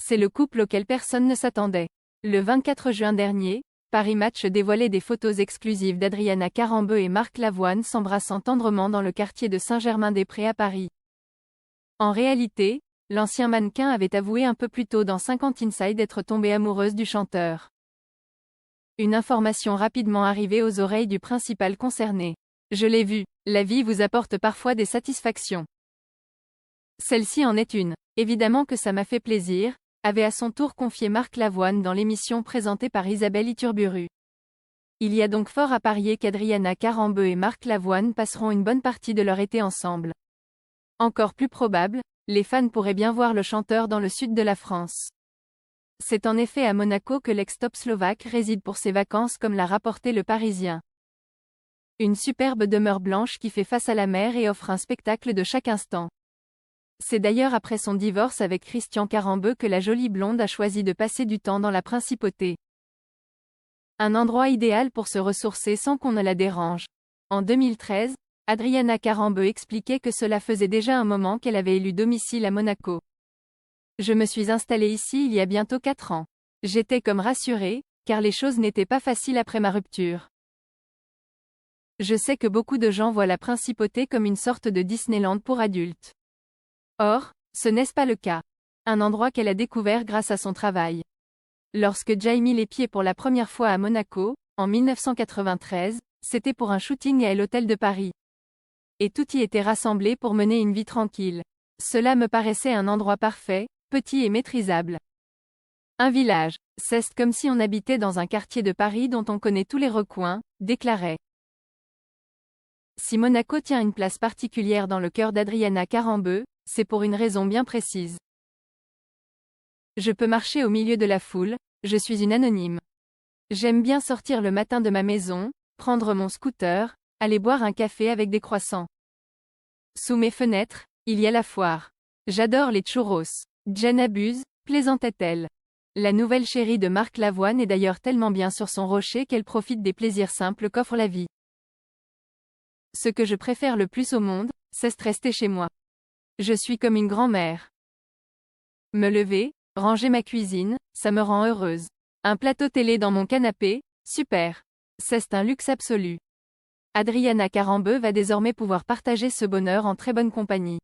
C'est le couple auquel personne ne s'attendait. Le 24 juin dernier, Paris Match dévoilait des photos exclusives d'Adriana Carambeu et Marc Lavoine s'embrassant tendrement dans le quartier de Saint-Germain-des-Prés à Paris. En réalité, l'ancien mannequin avait avoué un peu plus tôt dans 50 Inside être tombée amoureuse du chanteur. Une information rapidement arrivée aux oreilles du principal concerné. Je l'ai vu, la vie vous apporte parfois des satisfactions. Celle-ci en est une. Évidemment que ça m'a fait plaisir, avait à son tour confié Marc Lavoine dans l'émission présentée par Isabelle Iturburu. Il y a donc fort à parier qu'Adriana Carambeu et Marc Lavoine passeront une bonne partie de leur été ensemble. Encore plus probable, les fans pourraient bien voir le chanteur dans le sud de la France. C'est en effet à Monaco que l'ex-top slovaque réside pour ses vacances comme l'a rapporté Le Parisien. Une superbe demeure blanche qui fait face à la mer et offre un spectacle de chaque instant. C'est d'ailleurs après son divorce avec Christian Carambeu que la jolie blonde a choisi de passer du temps dans la principauté. Un endroit idéal pour se ressourcer sans qu'on ne la dérange. En 2013, Adriana Carambeu expliquait que cela faisait déjà un moment qu'elle avait élu domicile à Monaco. Je me suis installée ici il y a bientôt 4 ans. J'étais comme rassurée, car les choses n'étaient pas faciles après ma rupture. Je sais que beaucoup de gens voient la principauté comme une sorte de Disneyland pour adultes. Or, ce n'est pas le cas. Un endroit qu'elle a découvert grâce à son travail. Lorsque Jay mit les pieds pour la première fois à Monaco, en 1993, c'était pour un shooting à l'hôtel de Paris. Et tout y était rassemblé pour mener une vie tranquille. Cela me paraissait un endroit parfait, petit et maîtrisable. Un village, c'est comme si on habitait dans un quartier de Paris dont on connaît tous les recoins, déclarait. Si Monaco tient une place particulière dans le cœur d'Adriana Carambeu, c'est pour une raison bien précise. Je peux marcher au milieu de la foule, je suis une anonyme. J'aime bien sortir le matin de ma maison, prendre mon scooter, aller boire un café avec des croissants. Sous mes fenêtres, il y a la foire. J'adore les churros. Jen abuse, plaisantait-elle. La nouvelle chérie de Marc Lavoine est d'ailleurs tellement bien sur son rocher qu'elle profite des plaisirs simples qu'offre la vie. Ce que je préfère le plus au monde, c'est rester chez moi. Je suis comme une grand-mère. Me lever, ranger ma cuisine, ça me rend heureuse. Un plateau télé dans mon canapé, super. C'est un luxe absolu. Adriana Carambeu va désormais pouvoir partager ce bonheur en très bonne compagnie.